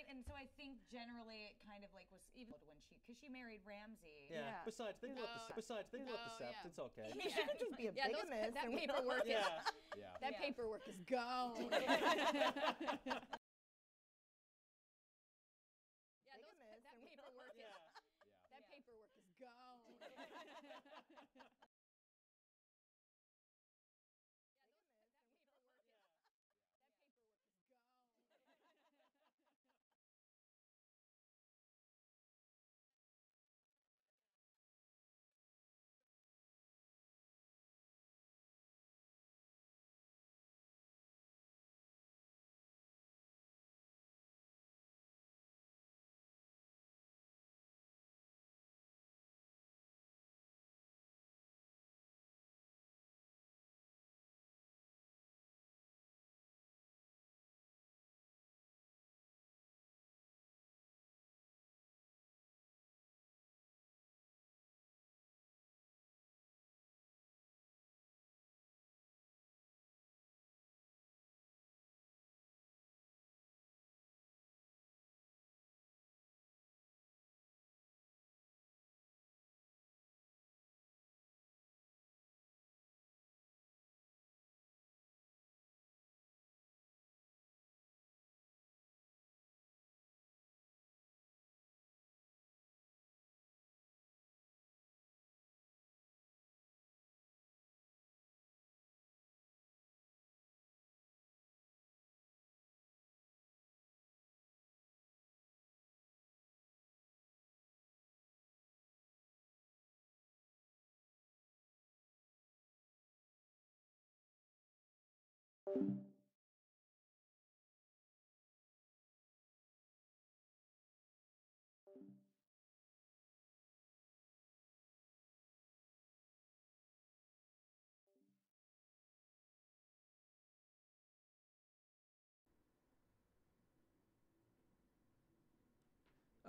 and so I think generally it kind of like was even when because she married Ramsey. Yeah. Besides, they blew up the sept. It's okay. She could just be a bigamist. That paperwork is. Yeah. That paperwork is gone. That paperwork is gone.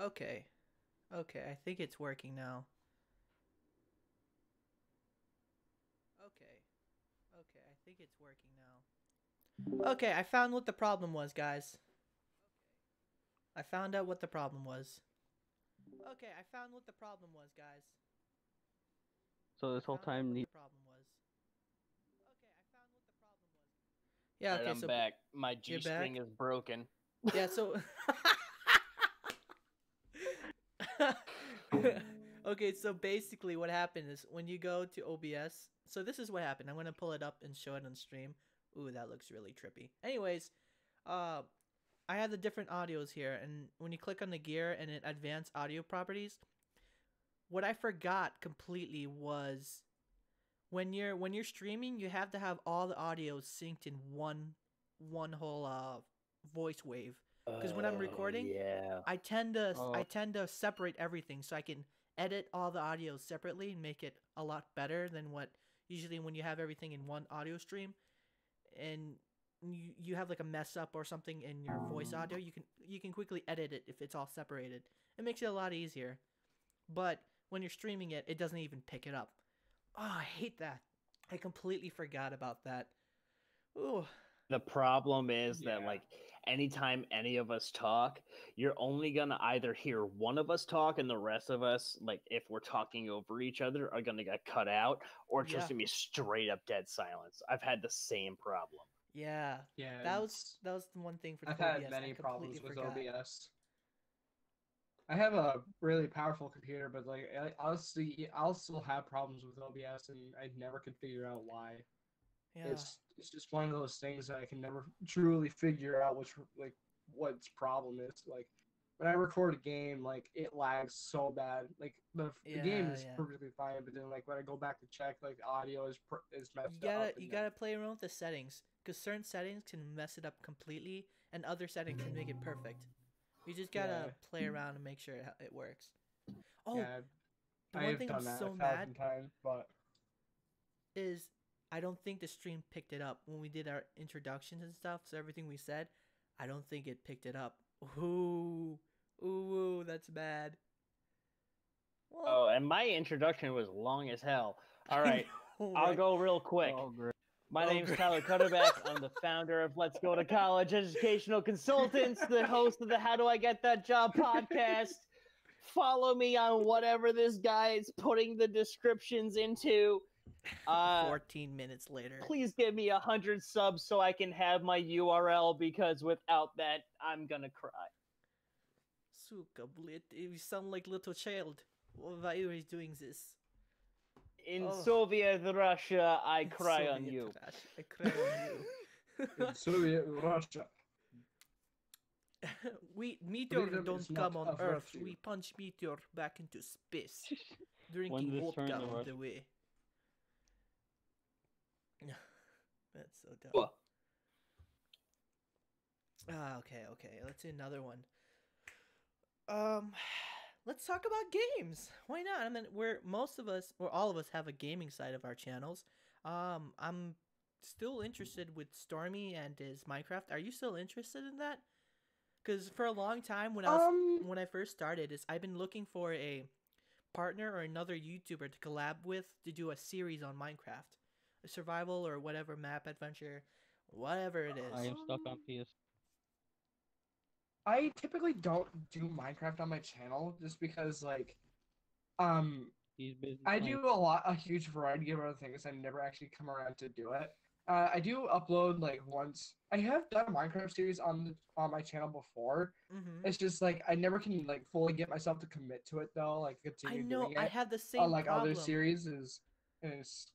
Okay. Okay, I think it's working now. Okay. Okay, I think it's working now. Okay, I found what the problem was, guys. I found out what the problem was. Okay, I found what the problem was, guys. So this whole time, the problem was. Okay, I found what the problem was. Yeah, okay, I'm so back. My G-string is broken. Yeah, so okay, so basically what happened is when you go to OBS, so this is what happened. I'm going to pull it up and show it on stream. Ooh, that looks really trippy. Anyways, I have the different audios here, and when you click on the gear and in advanced audio properties, what I forgot completely was when you're streaming, you have to have all the audios synced in one whole voice wave. Because when I'm recording, I tend to separate everything so I can edit all the audios separately and make it a lot better than what usually when you have everything in one audio stream and you have like a mess up or something in your voice audio, you can quickly edit it if it's all separated. It makes it a lot easier. But when you're streaming it, it doesn't even pick it up. Oh, I hate that. I completely forgot about that. Ooh. The problem is that, like, anytime any of us talk, you're only going to either hear one of us talk and the rest of us, like, if we're talking over each other, are going to get cut out, or it's just going to be straight up dead silence. I've had the same problem. Yeah. That was the one thing for I've OBS. had many problems with forgot. OBS. I have a really powerful computer, but like I'll still have problems with OBS, and I never could figure out why. Yeah. It's just one of those things that I can never truly figure out what its problem is. Like when I record a game, like it lags so bad. Like the game is perfectly fine, but then like when I go back to check, like the audio is messed up. You gotta play around with the settings, because certain settings can mess it up completely, and other settings can make it perfect. You just gotta play around and make sure it works. Oh, the one thing I'm so mad is I don't think the stream picked it up when we did our introductions and stuff. So everything we said, I don't think it picked it up. Ooh, that's bad. Well, oh, and my introduction was long as hell. All right, I'll go real quick. My Oh, name's great. Tyler Cutterback. I'm the founder of Let's Go to College Educational Consultants, the host of the How Do I Get That Job podcast. Follow me on whatever this guy is putting the descriptions into. 14 minutes later. Please give me 100 subs so I can have my URL, because without that, I'm gonna cry. Suka blit. You sound like little child. Why are you doing this? In Oh. Soviet Russia, I In cry on Soviet you. Russia, I cry on you. In Soviet Russia. Meteor Freedom don't is not come on a Earth. virtue. We punch meteor back into space. When Drinking this vodka turned to on Russia. the way. That's so dumb. Well, Okay. Let's do another one. Let's talk about games. Why not? I mean, all of us have a gaming side of our channels. I'm still interested with Stormy and his Minecraft. Are you still interested in that? Because for a long time, when I first started, I've been looking for a partner or another YouTuber to collab with to do a series on Minecraft, a survival or whatever map adventure, whatever it is. I am stuck on PS. I typically don't do Minecraft on my channel just because, like, He's busy. I playing. do a huge variety of other things. I never actually come around to do it. I do upload like once. I have done a Minecraft series on my channel before. Mm-hmm. It's just like I never can like fully get myself to commit to it though. Like I continue know. doing it. I had the same Unlike problem. other series is it's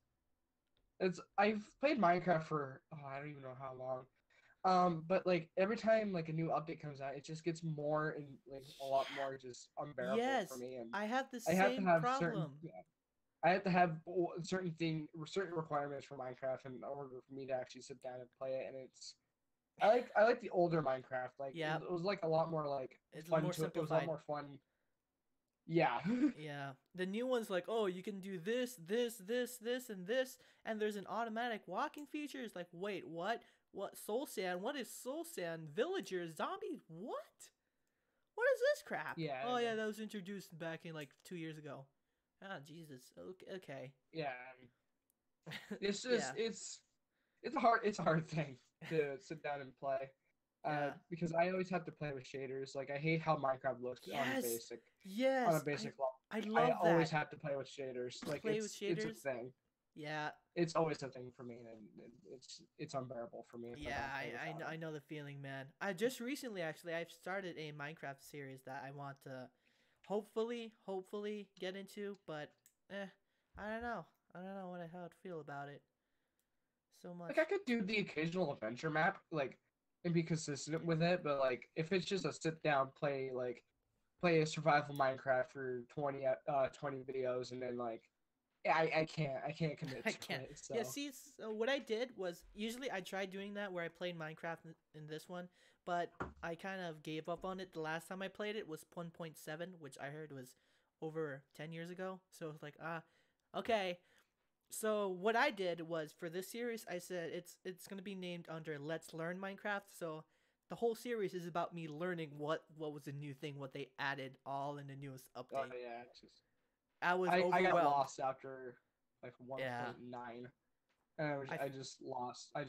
I've played Minecraft for I don't even know how long. But like every time like a new update comes out, it just gets more and like a lot more just unbearable Yes, for me. And I have the I have to same have problem. I have to have certain requirements for Minecraft in order for me to actually sit down and play it. And it's I like the older Minecraft. Like Yeah. it was like a lot more like It's fun more to it. It was a lot simplified. more fun. Yeah. Yeah. The new one's like, oh, you can do this, and this, and there's an automatic walking feature. It's like, wait, what? What soul sand? What is soul sand? Villagers, zombies, what? What is this crap? Yeah, Oh yeah. yeah, that was introduced back in like 2 years ago. Ah, Jesus. Okay. Yeah. It's just Yeah. it's a hard thing to sit down and play. Yeah. Because I always have to play with shaders. Like I hate how Minecraft looks on Yes. basic Yes. on a basic level. I love I always that. have to play with shaders. Like Play with it's shaders? a thing. Yeah. It's always a thing for me, and it's unbearable for me. If Yeah, I don't play without I it. know the feeling, man. I just recently actually I've started a Minecraft series that I want to hopefully get into, but I don't know. I don't know how to feel about it. So much. Like I could do the occasional adventure map, like, and be consistent with it, but like if it's just a sit down play a survival Minecraft for 20 videos and then like I can't commit I to can't. it. So. Yeah, see, so what I did was usually I tried doing that where I played Minecraft in this one, but I kind of gave up on it. The last time I played it was 1.7, which I heard was over 10 years ago. So it's like, okay. So what I did was for this series, I said it's gonna be named under Let's Learn Minecraft. So the whole series is about me learning what was the new thing, what they added all in the newest Oh update. yeah, it's just I was I overwhelmed. got lost after like 1.9. Yeah. And I I just lost. I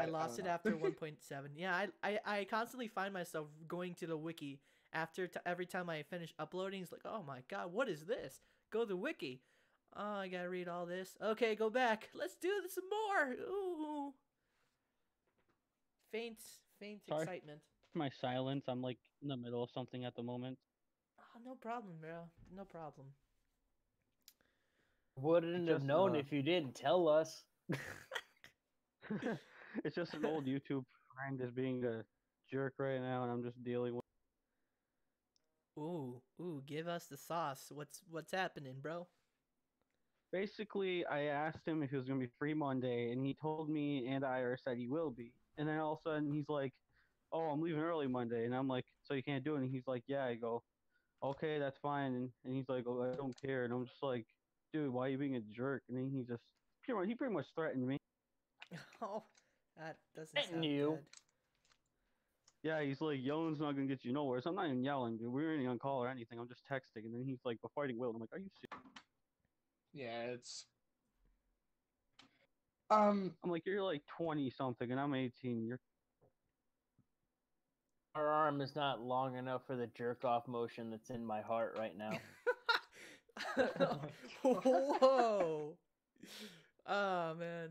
lost don't it know. after 1.7. Yeah, I constantly find myself going to the wiki after every time I finish uploading. It's like, oh my god, what is this? Go to the wiki. Oh, I gotta read all this. Okay, go back. Let's do this some more. Ooh. Faint Sorry. excitement. My silence. I'm like in the middle of something at the moment. Oh, no problem, bro. No problem. Wouldn't have Just, known if you didn't tell us. It's just an old YouTube friend is being a jerk right now, and I'm just dealing with. Ooh, give us the sauce. What's happening, bro? Basically, I asked him if he was gonna be free Monday, and he told me and IR said he will be. And then all of a sudden he's like, "Oh, I'm leaving early Monday," and I'm like, "So you can't do it?" And he's like, "Yeah." I go, "Okay, that's fine." And he's like, "Oh, I don't care." And I'm just like, "Dude, why are you being a jerk?" And then he pretty much threatened me. Oh, that doesn't Threaten sound you. good. Yeah, he's like, yelling's not gonna get you nowhere. So I'm not even yelling, dude. We weren't even on call or anything. I'm just texting. And then he's like, "We're fighting Will." I'm like, "Are you serious?" Yeah, I'm like, you're like 20 something, and I'm 18. You're Our arm is not long enough for the jerk off motion that's in my heart right now. Whoa. Oh man.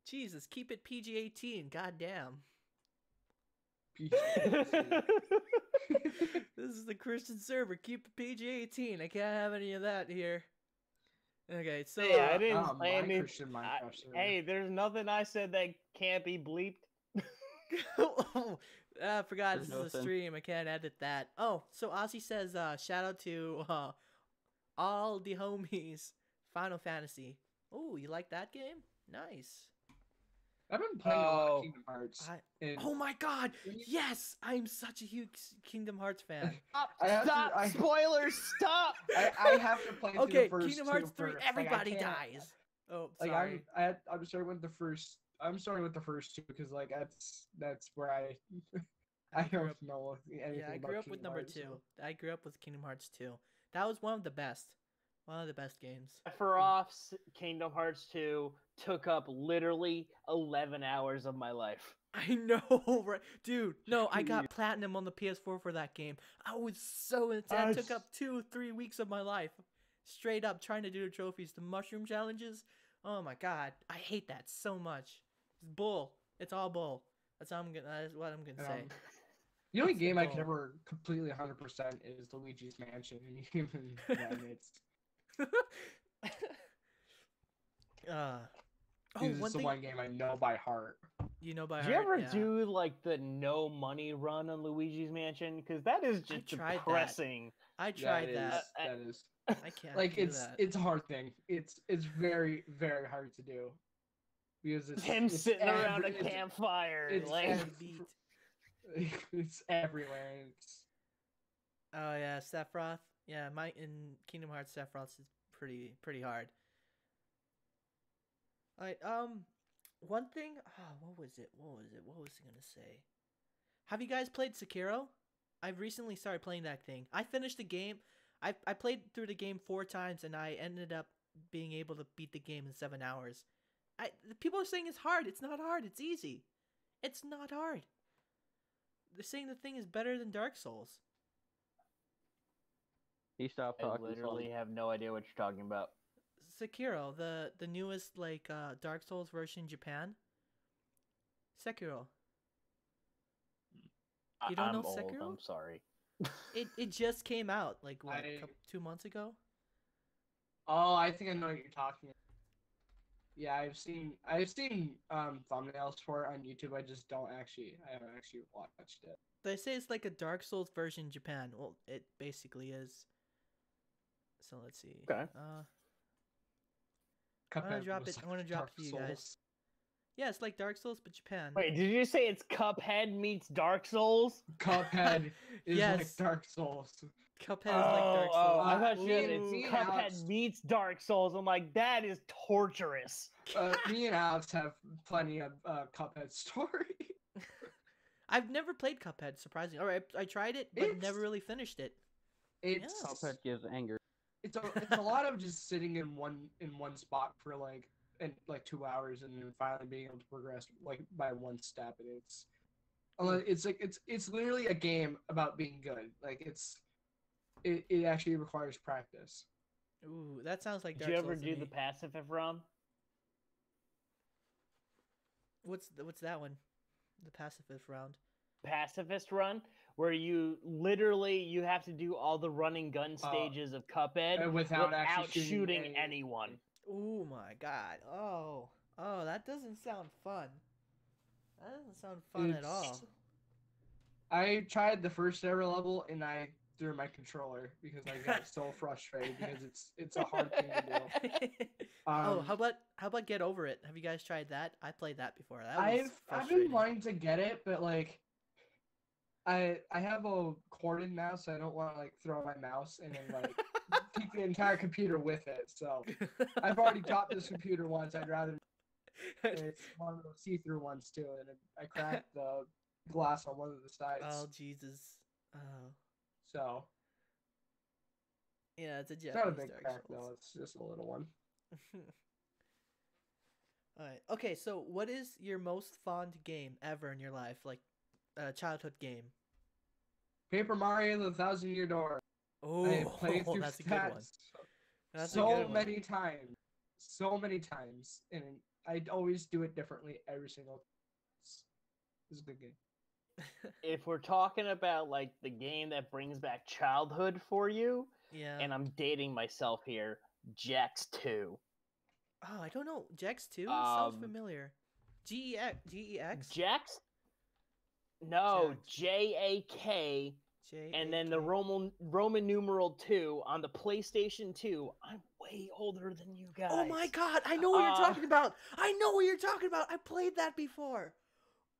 Jesus, keep it PG-18. Goddamn. This is the Christian server. Keep it PG-18. I can't have any of that here. Okay, so Yeah, I didn't. my I mean, Christian Minecraft server. hey, there's nothing I said that can't be bleeped. I forgot There's this no is a sense. stream. I can't edit that. Oh, so Ozzy says, shout out to all the homies. Final Fantasy. Oh, you like that game? Nice. I've been playing a lot Oh. of Kingdom Hearts. and Oh my god! when you- Yes! I'm such a huge Kingdom Hearts fan. Stop! Spoilers! Stop! I have to play through Okay, the first Kingdom two Hearts 3, first. Like, I everybody can't- dies. Oh, Like sorry. I'm starting with the first. I'm starting with the first two because like that's where I grew don't up- know anything. Yeah, I about grew up with Kingdom number Hearts, 2. so- I grew up with Kingdom Hearts 2. That was one of the best. One of the best games. Sephiroth's Kingdom Hearts 2 took up literally 11 hours of my life. I know, right? Dude, no, I got platinum on the PS4 for that game. I was so intense. It took up 2-3 weeks of my life. Straight up trying to do the trophies, the mushroom challenges. Oh my god, I hate that so much. It's bull. It's all bull. That's what I'm gonna say. The only It's game I bull. can ever completely 100% is Luigi's Mansion, and even then it's Oh, it's one the thing one game I know by heart. you know by Did you heart. ever yeah. do like the no money run on Luigi's Mansion? Because that is just tried that. depressing. I tried That that. is, that is I can't like do it's that. it's a hard thing. It's very very hard to do because it's Him it's sitting around a every- it's- campfire, it's like every- beat. it's everywhere. and It's Oh yeah, Sephiroth. Yeah, my in Kingdom Hearts Sephiroth is pretty hard. Alright, one thing. Oh, what was it? What was I gonna say? Have you guys played Sekiro? I've recently started playing that thing. I finished the game. I played through the game 4 times, and I ended up being able to beat the game in 7 hours. People are saying it's hard. It's not hard. It's easy. It's not hard. They're saying the thing is better than Dark Souls. he stopped I talking. literally have no idea what you're talking about. Sekiro, the newest Dark Souls version in Japan. Sekiro. You don't I'm know old, Sekiro? I'm sorry. It just came out like what, I- 2 months ago. oh, I think I know what you're talking about. Yeah, I've seen thumbnails for it on YouTube. I haven't actually watched it. They say it's like a Dark Souls version in Japan. Well, it basically is. So let's see. Okay. I'm gonna Cuphead drop was it. I'm gonna drop Dark it to you guys. Souls. Yeah, it's like Dark Souls but Japan. Wait, did you say it's Cuphead meets Dark Souls? Cuphead is Yes. like Dark Souls. Cuphead is like Dark Souls. I thought you said me it's and Cuphead Alex- meets Dark Souls. I'm like, that is torturous. Me and Alex have plenty of Cuphead story. I've never played Cuphead. Surprisingly, alright, I tried it, but It's- never really finished it. It's Cuphead gives anger. it's a lot of just sitting in one spot for like 2 hours and then finally being able to progress like by one step, and it's literally a game about being good. Like it actually requires practice. Ooh, that sounds like Did Dark you ever Souls to do me. the pacifist run? What's that one? The pacifist round. Pacifist run, where you have to do all the running gun stages of Cuphead and without actually shooting shooting anyone. Oh my god. Oh, that doesn't sound fun. That doesn't sound fun at all. I tried the first ever level and I threw my controller because I got so frustrated because it's a hard thing to do. Oh, how about Get Over It? Have you guys tried that? I played that before. That was I've been frustrating. wanting to get it, but like I have a corded mouse, so I don't want to like throw my mouse and then like take the entire computer with it. So I've already dropped this computer once. I'd rather it's one of those see-through ones too, and I cracked the glass on one of the sides. Oh Jesus. Oh. So Yeah, it's a it's not a Japanese big Dark crack Souls. though. It's just a little one. All right. Okay, so what is your most fond game ever in your life? Like, childhood game? Paper Mario: The Thousand Year Door. Oh, I played through that's a good one. that That's a so good one. many times. So many times. And I'd always do it differently every single time. It's a good game. If we're talking about like the game that brings back childhood for you, Yeah. and I'm dating myself here, Jax 2. Oh, I don't know. Jax 2 sounds familiar. GEX? Jax? No, JAK. And then the Roman numeral 2 on the PlayStation 2. I'm way older than you guys. Oh my god, I know what you're talking about. I know what you're talking about. I played that before.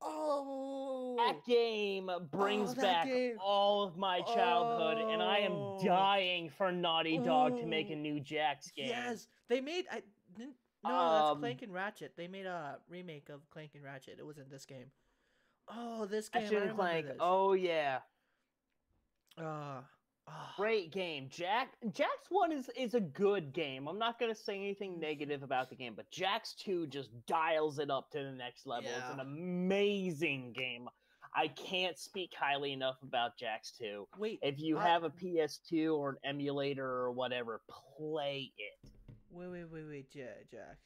Oh. That game brings back all of my childhood, and I am dying for Naughty Dog to make a new Jax game. Yes, they made. That's Clank and Ratchet. They made a remake of Clank and Ratchet. It was in this game. Oh, this game. Ratchet and Clank. Oh yeah. Great game. Jax 1 is a good game. I'm not gonna say anything negative about the game, but Jax 2 just dials it up to the next level. Yeah. It's an amazing game. I can't speak highly enough about Jax 2. Wait, if you have a PS2 or an emulator or whatever, play it. Wait, Jack.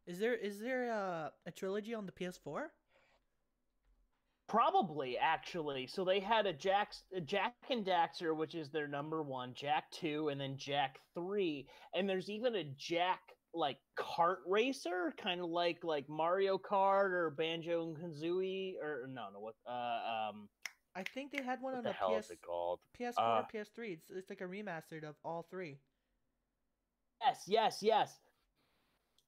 Is there a trilogy on the PS4? Probably, actually. So they had a Jak and Daxter, which is their number 1, Jak 2, and then Jak 3. And there's even a Jak like kart racer, kind of like Mario Kart or Banjo and Kazooie, or what? I think they had one on the hell is it called? PS4, PS3. It's like a remastered of all 3. Yes.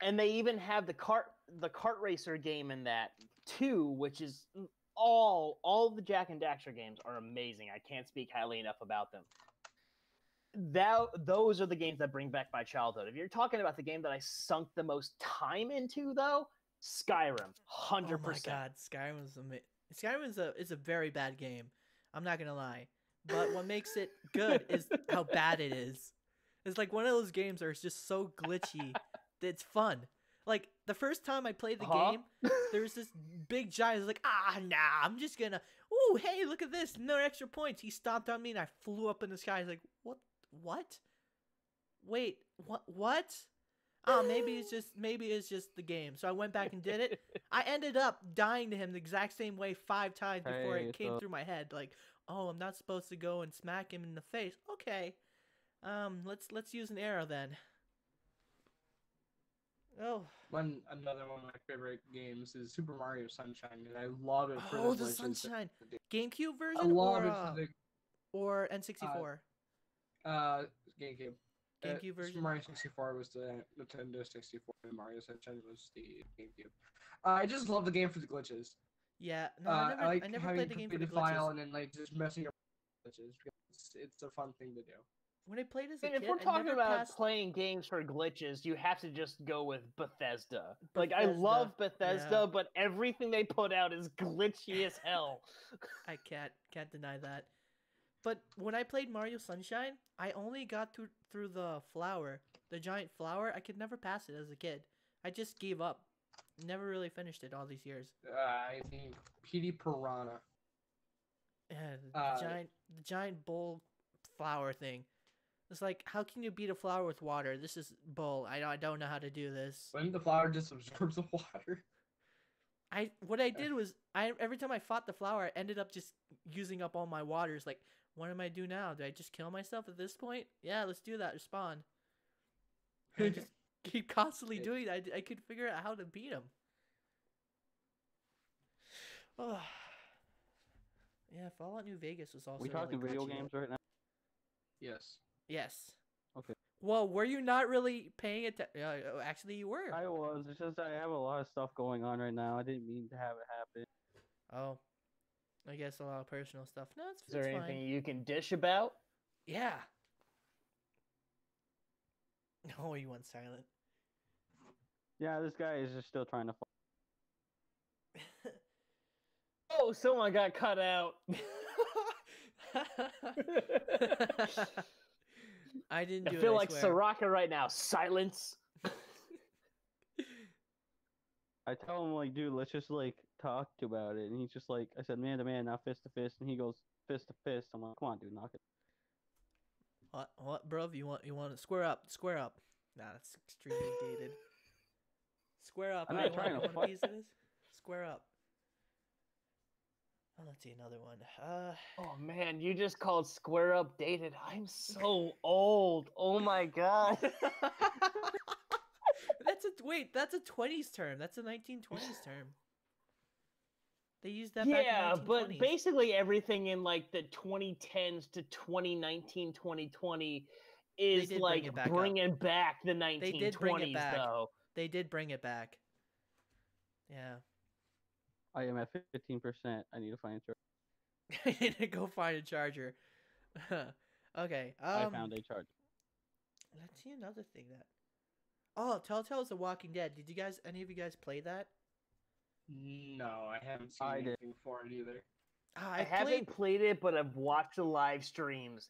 And they even have the kart racer game in that too, which is all the Jak and Daxter games are amazing. I can't speak highly enough about them. Those are the games that bring back my childhood. If you're talking about the game that I sunk the most time into, though, Skyrim, 100%. Oh my god, Skyrim is a very bad game. I'm not gonna lie, but what makes it good is how bad it is. It's like one of those games where it's just so glitchy that it's fun. Like, the first time I played the game, there was this big giant. I was like, I'm just gonna, ooh, hey, look at this, no extra points. He stomped on me and I flew up in the sky. I was like, what? Wait, what? Oh, maybe it's just the game. So I went back and did it. I ended up dying to him the exact same way 5 times before it came through my head. Like, oh, I'm not supposed to go and smack him in the face. Okay. Let's use an arrow then. Oh. Another one of my favorite games is Super Mario Sunshine, and I love it for the Sunshine. GameCube version? I love it for or N64? GameCube. GameCube version? Super Mario 64 was the Nintendo 64, and Mario Sunshine was the GameCube. I just love the game for the glitches. Yeah, no, I never played the game for the glitches. File and then like just messing up glitches. It's a fun thing to do. When I played as a kid, if we're talking about playing games for glitches, you have to just go with Bethesda. Like, I love Bethesda, but everything they put out is glitchy as hell. I can't deny that. But when I played Mario Sunshine, I only got through the giant flower. I could never pass it as a kid. I just gave up. Never really finished it all these years. I think PD Piranha. Yeah, the giant bowl flower thing. It's like, how can you beat a flower with water? This is bull. I don't know how to do this. When the flower just absorbs the water. What I did was, every time I fought the flower, I ended up just using up all my waters. Like, what am I do now? Do I just kill myself at this point? Yeah, let's do that. Respawn. And I just keep constantly doing that. I could figure out how to beat him. Oh. Yeah, Fallout New Vegas was also. We talking video games right now? Yes. Okay. Well, were you not really paying attention? Actually, you were. I was. It's just I have a lot of stuff going on right now. I didn't mean to have it happen. Oh. I guess a lot of personal stuff. No, it's Is there fine. anything you can dish about? Yeah. Oh, you went silent. Yeah, this guy is just still trying to. Oh, someone got cut out. I didn't do it. I feel like Soraka right now. Silence. I tell him like, dude, let's just like talk about it, and he's just like, I said, man to man, not fist to fist, and he goes fist to fist. I'm like, come on, dude, knock it. What, bro? You want to square up? Square up. Nah, that's extremely dated. Square up. I'm All not right, trying to want a fight. piece of this? Square up. Oh, let's see another one. Oh man, you just called square up dated. I'm so old. Oh my god. That's a 20s term. That's a 1920s term. They used that back in 1920s. But basically everything in like the 2010s to 2019, 2020 is like bringing back the 1920s, they did bring it back. though. They did bring it back. Yeah. I am at 15%. I need to find a charger. I need to go find a charger. Okay. I found a charger. Let's see another thing that. Oh, Telltale's The Walking Dead. Did any of you guys play that? No, I haven't seen anything for it either. I haven't played it, but I've watched the live streams.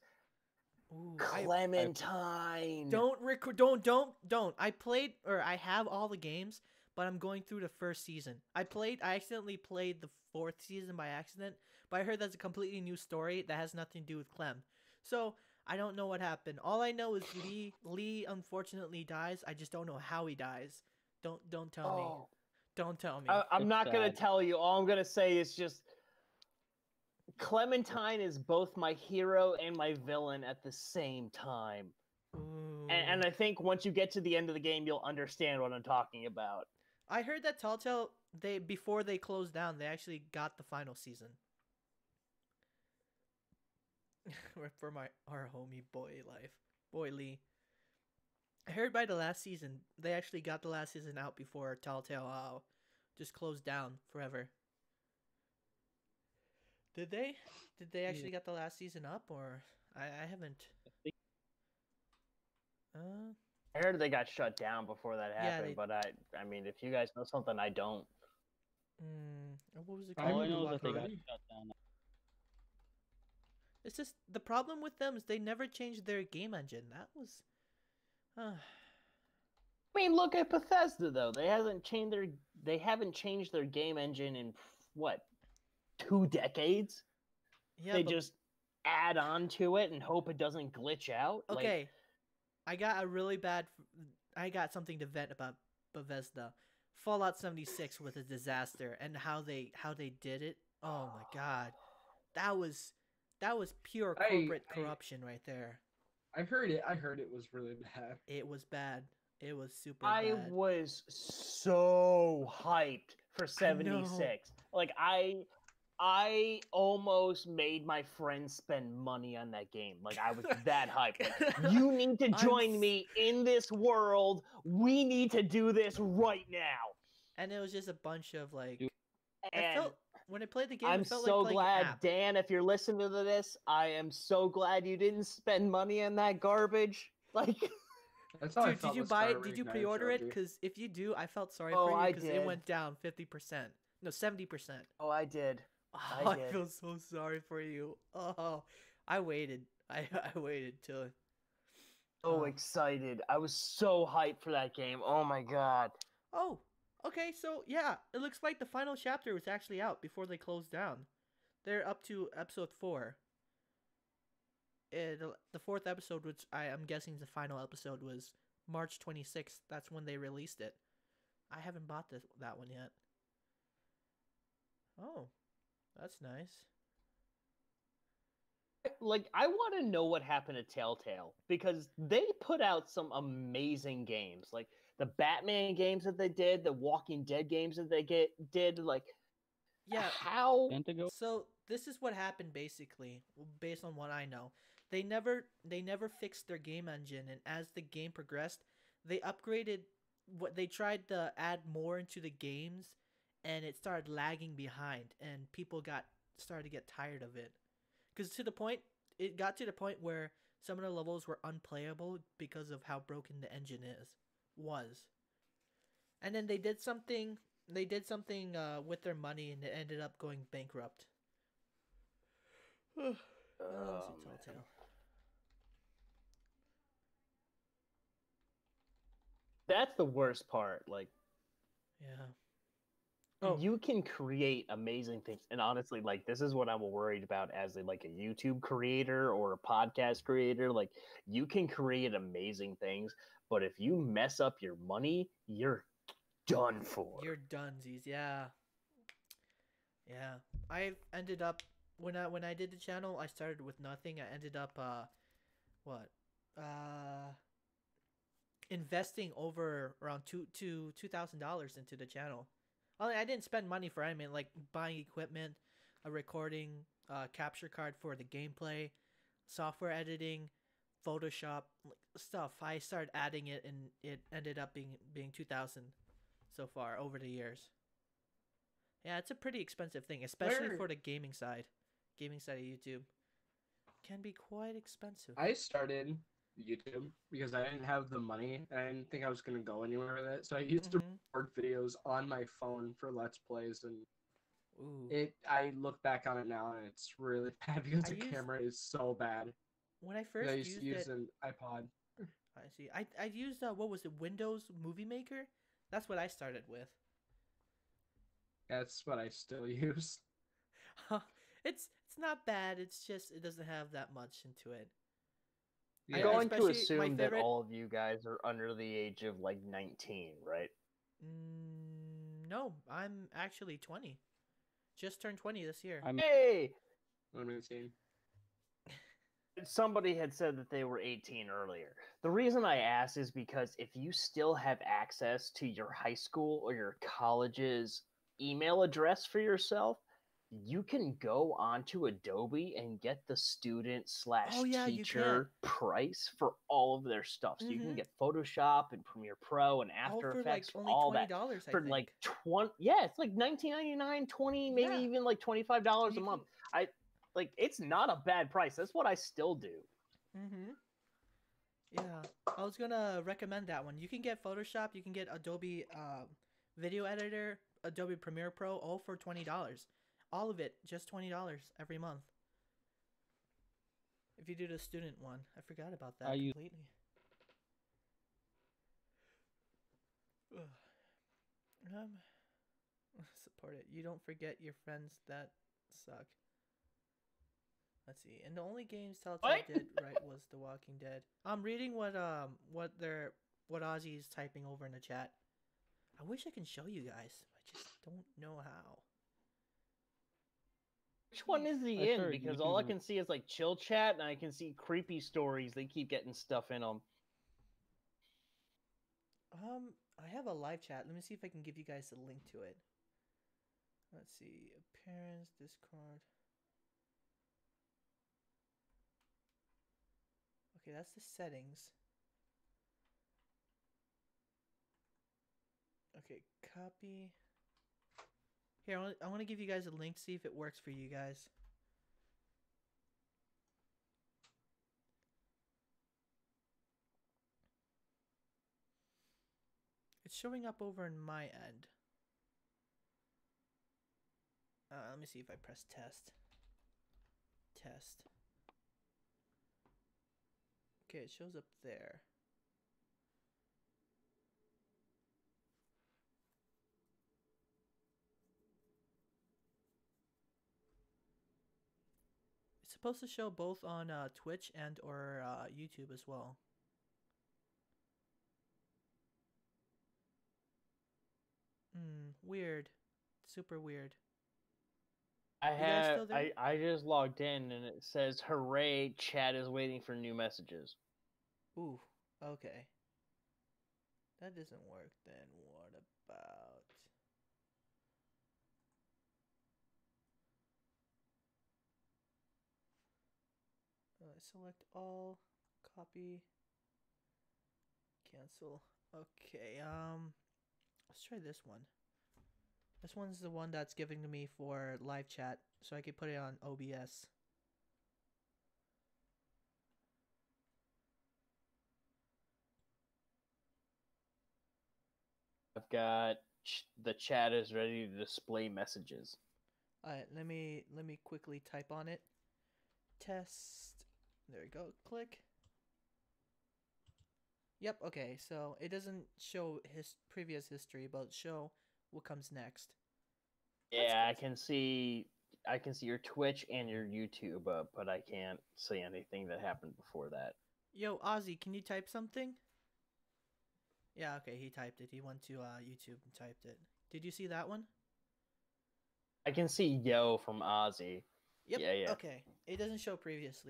Ooh, Clementine. Don't. I have all the games, but I'm going through the first season. I accidentally played the 4th season by accident, but I heard that's a completely new story that has nothing to do with Clem. So I don't know what happened. All I know is Lee unfortunately dies. I just don't know how he dies. Don't tell me. Don't tell me. I'm not going to tell you. All I'm going to say is just Clementine is both my hero and my villain at the same time. And I think once you get to the end of the game, you'll understand what I'm talking about. I heard that Telltale, before they closed down, they actually got the final season. For our homie boy Lee. I heard by the last season, they actually got the last season out before Telltale just closed down forever. Did they? Did they actually get the last season up, or I haven't? I heard they got shut down before that happened, but I mean, if you guys know something, I don't. What was it All called? I know is that they got shut down. It's just the problem with them is they never changed their game engine. That was. I mean, look at Bethesda though. They haven't changed their game engine in what, 2 decades? Yeah, they just add on to it and hope it doesn't glitch out. Okay, I got something to vent about Bethesda. Fallout 76 was a disaster, and how they did it. Oh my god, that was pure corporate corruption right there. I heard it was really bad. It was bad. It was super bad. I was so hyped for 76. Like I almost made my friends spend money on that game. Like I was that hyped. Like, you need to join me in this world. We need to do this right now. And it was just a bunch of like. And when I played the game, I'm it felt so like glad, Dan, if you're listening to this, I am so glad you didn't spend money on that garbage. Like, that's how dude, did you buy it? Did you pre-order it? Because if you do, I felt sorry for you because it went down 50%. No, 70%. Oh, I did. I feel so sorry for you. Oh, I waited. I waited till. So excited! I was so hyped for that game. Oh my god. Oh. Okay, so yeah, it looks like the final chapter was actually out before they closed down. They're up to episode 4. The 4th episode, which I'm guessing the final episode, was March 26th. That's when they released it. I haven't bought that one yet. Oh, that's nice. Like, I want to know what happened to Telltale, because they put out some amazing games. Like, the Batman games that they did, the Walking Dead games that they did, like, yeah. How? So this is what happened basically, based on what I know. They never fixed their game engine, and as the game progressed, they upgraded. They tried to add more into the games, and it started lagging behind, and people started to get tired of it, because it got to the point where some of the levels were unplayable because of how broken the engine was. And then they did something with their money, and it ended up going bankrupt. Telltale. That's the worst part. Like, yeah. Oh. you can create amazing things. And honestly, like this is what I'm worried about as a YouTube creator or a podcast creator. Like you can create amazing things, but if you mess up your money, you're done for. You're donesies, yeah. Yeah. I ended up when I did the channel, I started with nothing. I ended up investing over around $2,000 into the channel. I didn't spend money for anything, like buying equipment, a recording, capture card for the gameplay, software editing, Photoshop stuff. I started adding it, and it ended up being 2,000 so far over the years. Yeah, it's a pretty expensive thing, especially for the gaming side. Gaming side of YouTube can be quite expensive. I started YouTube because I didn't have the money and I didn't think I was gonna go anywhere with it. So I used to record videos on my phone for Let's Plays, and I look back on it now and it's really bad because the camera is so bad. When I first used to use an iPod. I see. I used what was it, Windows Movie Maker? That's what I started with. That's what I still use. It's not bad. It's just it doesn't have that much into it. I'm going to assume that all of you guys are under the age of 19, right? No, I'm actually 20. Just turned 20 this year. Hey! I'm 18. Somebody had said that they were 18 earlier. The reason I asked is because if you still have access to your high school or your college's email address for yourself, you can go onto Adobe and get the student/teacher price for all of their stuff. So you can get Photoshop and Premiere Pro and After Effects for all that. For like 20, yeah, it's like $19.99, $20, maybe even like $25 a month. It's not a bad price. That's what I still do. Yeah, I was gonna recommend that one. You can get Photoshop, you can get Adobe Video Editor, Adobe Premiere Pro, all for $20. All of it, just $20 every month. If you do the student one, I forgot about that completely. Support it. You don't forget your friends that suck. Let's see. And the only games Telltale did right was The Walking Dead. I'm reading what Ozzy's typing over in the chat. I wish I can show you guys. I just don't know how. Which one is he in? Because all I can see is chill chat, and I can see creepy stories. They keep getting stuff in them. I have a live chat. Let me see if I can give you guys a link to it. Let's see. Appearance, Discord. Okay, that's the settings. Okay, copy. Here, I want to give you guys a link, see if it works for you guys. It's showing up over in my end. Let me see if I press test. Test. Okay, it shows up there. It's supposed to show both on Twitch and or YouTube as well. Weird. Super weird. I just logged in and it says, "Hooray, chat is waiting for new messages." Ooh, okay. That doesn't work then. What about... select all, copy, cancel. Okay, let's try this one. This one's the one that's giving to me for live chat, so I can put it on OBS. I've got the chat is ready to display messages. All right, let me quickly type on it. Test. There we go. Click. Yep. Okay. So it doesn't show his previous history, but show what comes next. Yeah, I can see your Twitch and your YouTube up, but I can't see anything that happened before that. Yo, Ozzy, can you type something? Yeah, okay, he typed it. He went to YouTube and typed it. Did you see that one? I can see yo from Ozzy. Yep. Yeah. Okay. It doesn't show previous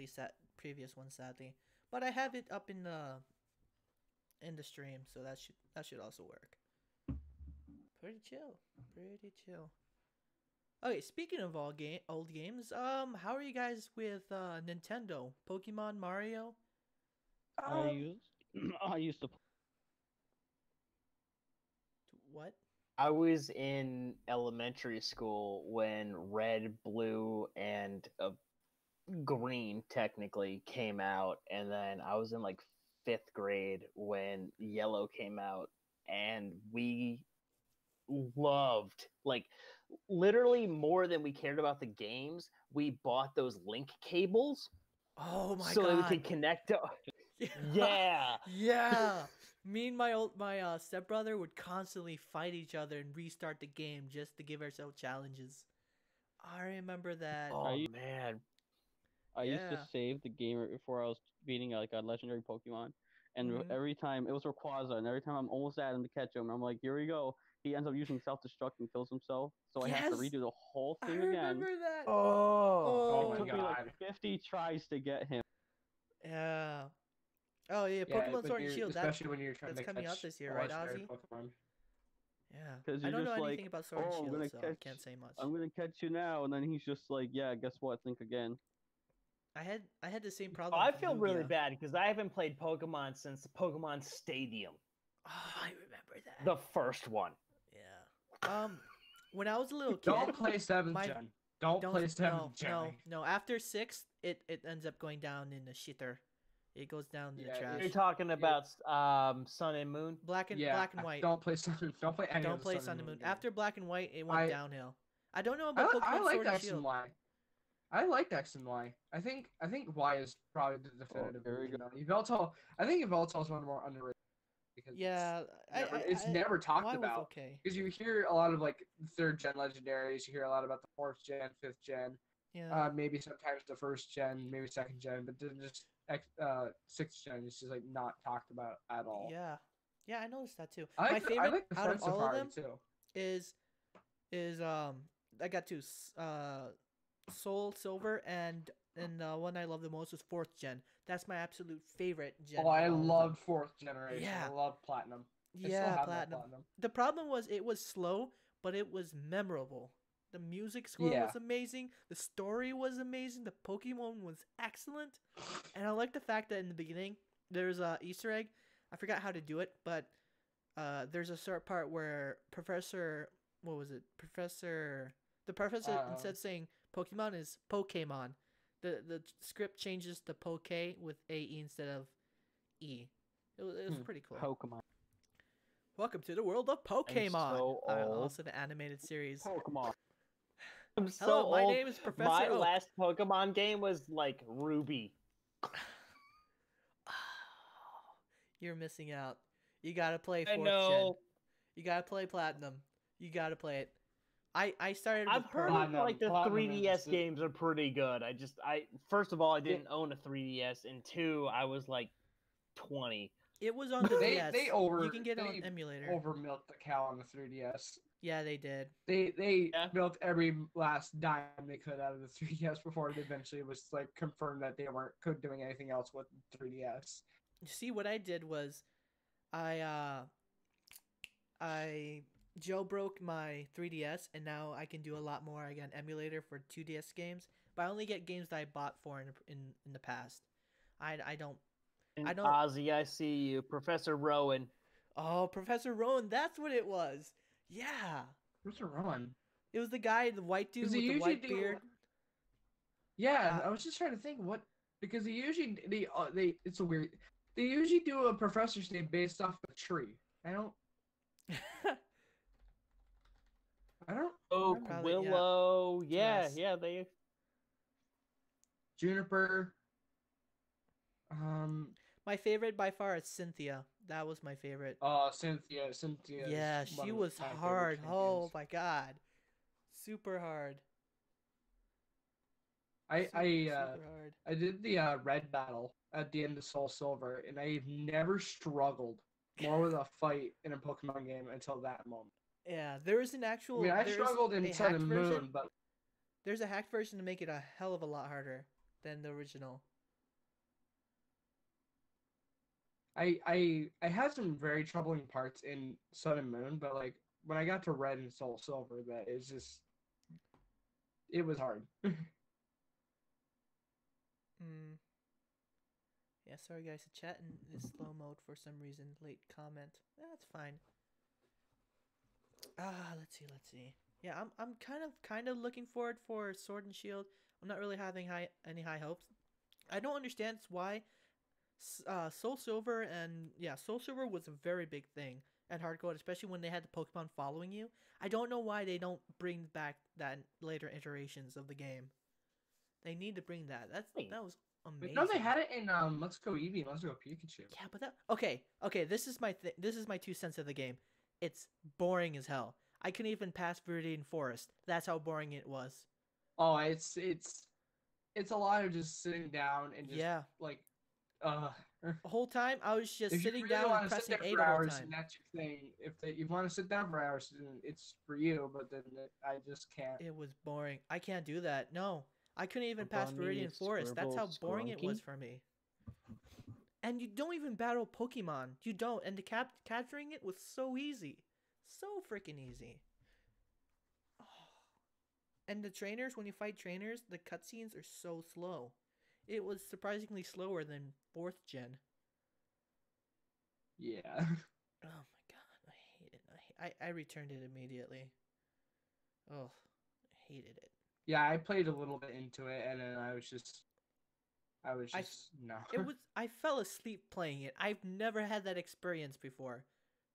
one, sadly, but I have it up in the stream, so that should also work. Pretty chill. Okay, speaking of old games, how are you guys with Nintendo, Pokemon, Mario? I used to. What? I was in elementary school when Red, Blue, and Green technically came out, and then I was in like 5th grade when Yellow came out, and we loved, like, literally more than we cared about the games, we bought those link cables. Oh my so god! So that we could connect to. Yeah. Yeah. Me and my stepbrother would constantly fight each other and restart the game just to give ourselves challenges. I remember that. Oh man. I used to save the game right before I was beating like a legendary Pokemon, and every time it was Rayquaza, and every time I'm almost at him to catch him, I'm like, here we go. He ends up using self-destruct and kills himself, so I have to redo the whole thing again. I remember that. Oh It took my me god. like 50 tries to get him. Yeah. Oh yeah, Pokemon Sword and Shield. Especially when you're trying that's to coming catch out this year, right, legendary Ozzy? Pokemon. Yeah. Because I don't know just anything about Sword and Shield, so I can't say much. I'm gonna catch you now, and then he's just like, yeah, guess what? Think again. I had the same problem. I feel really bad because I haven't played Pokemon since Pokemon Stadium. Oh, I remember that. The first one. Yeah. When I was a little kid. Don't play 7th gen. Don't play 7th gen. No. After 6th, it ends up going down in the shitter. It goes down in the trash. You're talking about Sun and Moon? Black and White. Don't play Sun and Moon. After Black and White, it went downhill. I don't know about Pokemon I like Sword and X Shield. and Y. I liked X and Y. I think Y is probably the definitive. I think Yveltal is one of the more underrated. Because it's never talked about. Okay. Because you hear a lot of like 3rd gen legendaries, you hear a lot about the 4th gen, 5th gen, maybe sometimes the 1st gen, maybe 2nd gen, but then just 6th gen is just like not talked about at all. Yeah, I noticed that too. My favorite the out of all of them too. is I got two, Soul Silver and one I love the most was 4th gen. That's my absolute favorite gen. Oh, I loved 4th generation. Yeah. I love Platinum. Yeah, Platinum. The problem was it was slow, but it was memorable. The music score was amazing. The story was amazing. The Pokemon was excellent. And I like the fact that in the beginning, there's a Easter egg. I forgot how to do it, but there's a certain part where the professor, instead of saying Pokemon is Pokemon. The script changes to Poke with A-E instead of E. It was pretty cool. Pokemon. Welcome to the world of Pokemon. So also the animated series. Pokemon. I'm so Hello, my old. name is Professor My Oak. last Pokemon game was like Ruby. You're missing out. You gotta play 4th I gen. know. You gotta play Platinum. You gotta play it. I started with I've heard Pearl. like the Platinum 3DS games are pretty good. First of all, I didn't own a 3DS, and 2, I was like 20. It was on the DS. You can get it on they emulator. Overmilked the cow on the 3DS. Yeah, they did. They milked every last dime they could out of the 3DS before it eventually was like confirmed that they weren't doing anything else with 3DS. You see, what I did was, I jailbroke my 3DS, and now I can do a lot more. I got an emulator for 2DS games, but I only get games that I bought for in the past. I don't. Ozzy, I see you, Professor Rowan. Oh, Professor Rowan, that's what it was. Yeah. Professor Rowan. It was the guy, the white dude with the white beard. Yeah, I was just trying to think because they usually it's a weird. They usually do a professor's name based off a tree. I don't. Oak, Probably, Willow, Yes. they. Juniper. My favorite by far is Cynthia. That was my favorite. Cynthia. Yeah, she was hard. Oh my god. super hard. I Super hard. I did the red battle at the end of Soul Silver, and I've never struggled more with a fight in a Pokemon game until that moment. Yeah, there is an actual. I mean, I there's struggled a in Sun hacked and version. Moon, but There's a hacked version to make it a hell of a lot harder than the original. I had some very troubling parts in Sun and Moon, but like when I got to Red and Soul Silver, that is just it was hard. Hmm. Yeah, sorry guys, the chat in is slow mode for some reason. Late comment. That's fine. Let's see. Yeah, I'm kind of looking forward for Sword and Shield. I'm not really having any high hopes. I don't understand why Soul Silver Soul Silver was a very big thing at Hardcore, especially when they had the Pokemon following you. I don't know why they don't bring back that in later iterations of the game. They need to bring that. That was amazing. No, they had it in Let's Go Eevee and Let's Go Pikachu. Yeah, but okay. This is my 2 cents of the game. It's boring as hell. I couldn't even pass Viridian Forest. That's how boring it was. Oh, it's a lot of just sitting down and just like the whole time I was just if sitting you really down want and to sit pressing there A for the whole hours, time. and that's your thing. If you want to sit down for hours, then it's for you. But then I just can't. It was boring. I can't do that. No, I couldn't even pass Bunny, Viridian Forest. That's how boring it was Skrunky? for me. And you don't even battle Pokemon. You don't. And capturing it was so easy. So freaking easy. Oh. And the trainers, when you fight trainers, the cutscenes are so slow. It was surprisingly slower than 4th gen. Yeah. Oh my god, I hate it. I returned it immediately. Oh, I hated it. Yeah, I played a little bit into it, and then I was just no. I fell asleep playing it. I've never had that experience before.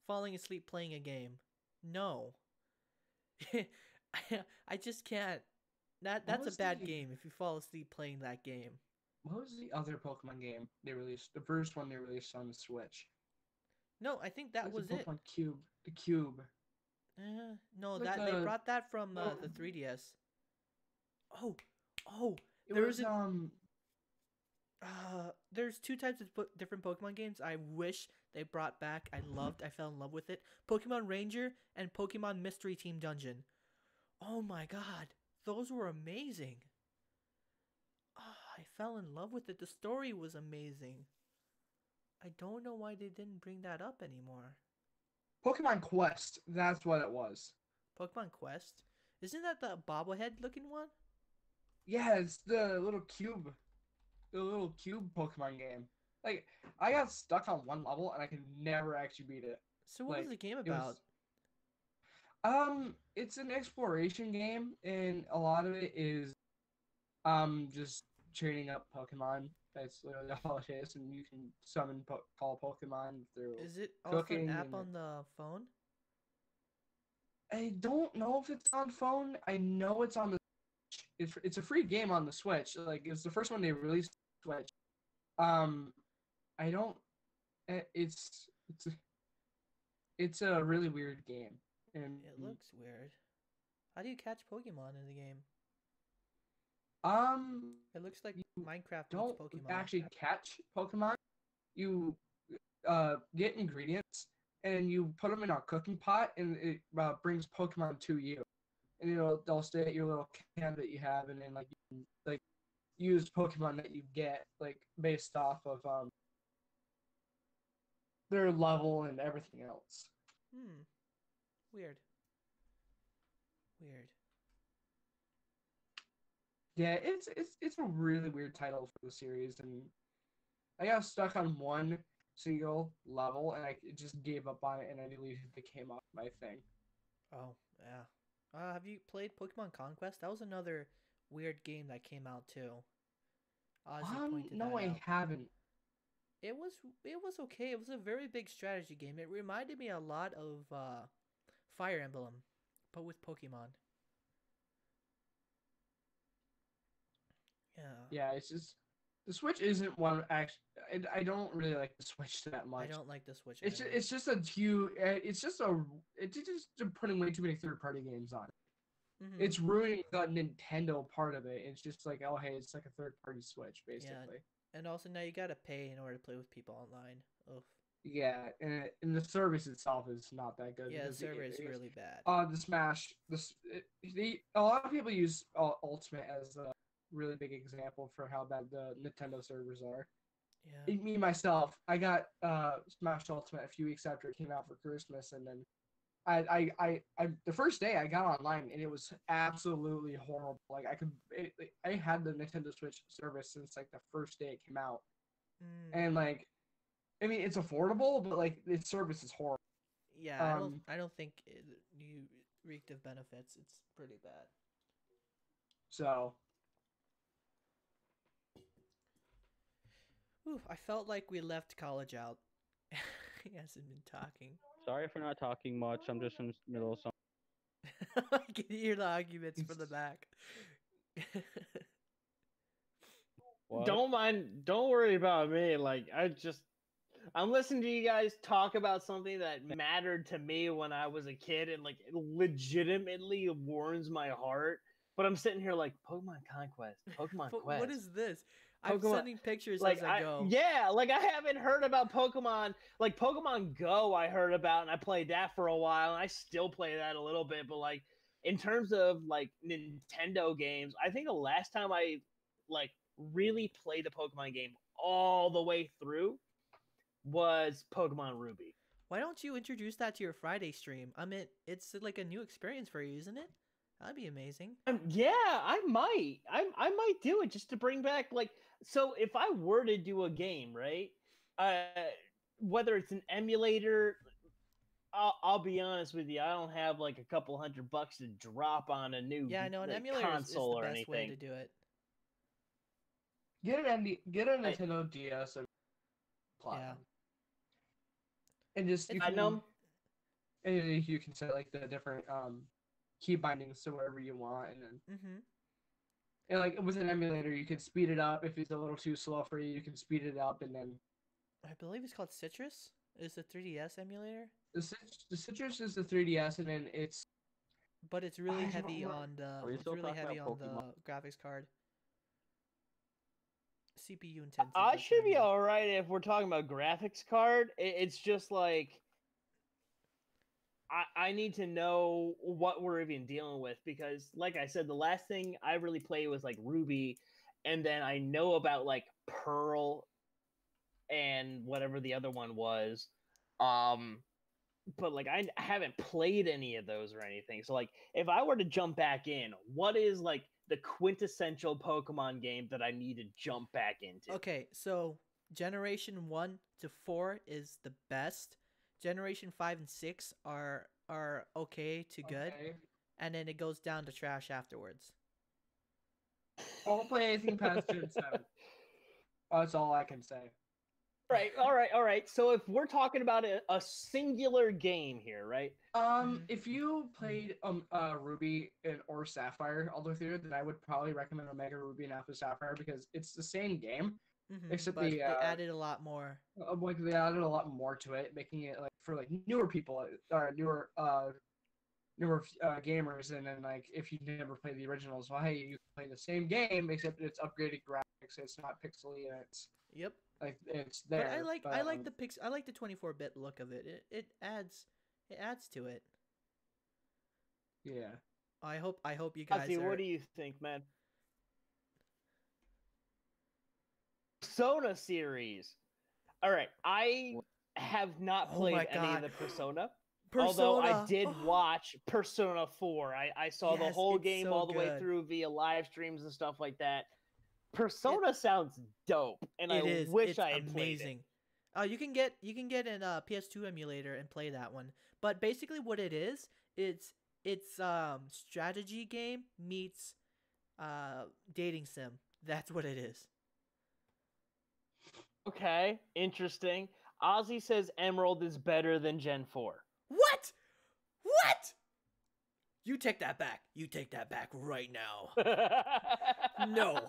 Falling asleep playing a game. No. I just can't. That's a bad game if you fall asleep playing that game. What was the other Pokemon game they released? The first one they released on the Switch. No, I think that was it. Pokemon Cube. The Cube. No, Like that they brought that from the 3DS. There's 2 types of different Pokemon games I wish they brought back. I fell in love with it. Pokemon Ranger and Pokemon Mystery Team Dungeon. Oh my god, those were amazing. I fell in love with it. The story was amazing. I don't know why they didn't bring that up anymore. Pokemon Quest. That's what it was. Pokemon Quest? Isn't that the bobblehead looking one? Yeah, it's the little cube. The little cube Pokemon game. Like, I got stuck on one level and I could never actually beat it. So what was the game about? It's an exploration game, and a lot of it is just training up Pokemon. That's literally all it is, and you can summon call Pokemon through. Is it also cooking an app and- on the phone? I don't know if it's on phone. I know it's on the Switch. It's a free game on the Switch. Like, it's the first one they released on the Switch. I don't. It's a really weird game, and It looks weird. How do you catch Pokemon in the game? It looks like Minecraft don't meets Pokemon. actually catch Pokemon. You get ingredients and you put them in a cooking pot, and it brings Pokemon to you. And they'll stay at your little can that you have, and then like you can like use Pokemon that you get like based off of their level and everything else. Weird. Yeah, it's a really weird title for the series, and I got stuck on one single level, and I just gave up on it, and I deleted the game off my thing. Oh, yeah. Have you played Pokemon Conquest? That was another weird game that came out too. Ozzy pointed No, that I out. haven't. It was okay. It was a very big strategy game. It reminded me a lot of Fire Emblem, but with Pokemon. Yeah. Yeah, it's just the Switch isn't one actually. I don't really like the Switch that much. I don't like the Switch. It's either. it's just a huge. It's just putting way too many third-party games on. Mhm. it's ruining the Nintendo part of it. It's just like, oh hey, it's like a third-party Switch basically. And also now you gotta pay in order to play with people online. Oof. Yeah, and the service itself is not that good. Yeah, the because server is it's- really bad. The Smash, a lot of people use Ultimate as a really big example for how bad the Nintendo servers are. Yeah. Me myself, I got Smash Ultimate a few weeks after it came out for Christmas, and then I the first day I got online and it was absolutely horrible. Like I had the Nintendo Switch service since like the first day it came out, and like, I mean it's affordable, but like its service is horrible. Yeah, I don't think you reeked of benefits. It's pretty bad. So Ooh, I felt like we left college out. He hasn't been talking. Sorry for not talking much. I'm just in the middle of something. I can hear the arguments from the back. What? Don't worry about me. Like I'm listening to you guys talk about something that mattered to me when I was a kid, and like it legitimately warms my heart. But I'm sitting here like Pokemon Conquest, Pokemon Quest. What is this? I'm Pokemon- sending pictures like as I go. Yeah, like I haven't heard about Pokemon. Like Pokemon Go, I heard about, and I played that for a while, and I still play that a little bit. But like in terms of like Nintendo games, I think the last time I like really played a Pokemon game all the way through was Pokemon Ruby. Why don't you introduce that to your Friday stream? I mean, it's like a new experience for you, isn't it? That'd be amazing. Yeah, I might. I might do it just to bring back like. So if I were to do a game, right? Whether it's an emulator, I'll be honest with you, I don't have like a couple $100 to drop on a new Yeah, no, an like, emulator is the console or best anything. way to do it. get a Nintendo DS and platform. And just you I can, know. and you can set like the different key bindings to wherever you want, and then Mm-hmm. and like with an emulator, you can speed it up if it's a little too slow for you. You can speed it up, and then I believe it's called Citrus. Is the 3DS emulator, the Citrus is the 3DS, and then it's but it's really I don't heavy remember. on the. Are we It's still really talking heavy on about Pokemon? the graphics card. CPU intensive. I that's should what I be mean. all right if we're talking about graphics card. It's just like I need to know what we're even dealing with, because, like I said, the last thing I really played was like Ruby, and then I know about like Pearl and whatever the other one was. But like I haven't played any of those or anything. So like if I were to jump back in, what is like the quintessential Pokemon game that I need to jump back into? Okay, so Generation 1 to 4 is the best. Generation 5 and 6 are okay to good, okay. and then it goes down to trash afterwards. Won't play anything past Gen 7. That's all I can say. Right, all right. So if we're talking about a singular game here, right? If you played Ruby or Sapphire all the way through, then I would probably recommend Omega Ruby and Alpha Sapphire, because it's the same game, except But they they added a lot more. like they added a lot more to it, making it like for like newer people or newer gamers. And then like if you never played the originals, well, hey, you can play the same game except it's upgraded graphics. It's not pixely, and it's Yep. like it's there. But I like the 24-bit look of it. It adds to it. Yeah. I hope you guys Ozzy, are. what do you think, man? Persona series. All right, I have not Oh played my any God. of the Persona. Although I Persona. did watch Persona 4. I saw the Yes, whole it's game so all the way good. through via live streams and stuff like that. Persona sounds dope, and It I is. wish It's I had played amazing. You can get an PS2 emulator and play that one. But basically, what it is, it's strategy game meets dating sim. That's what it is. it. Okay, interesting. Ozzy says Emerald is better than Gen 4. What? What? You take that back. You take that back right now. No.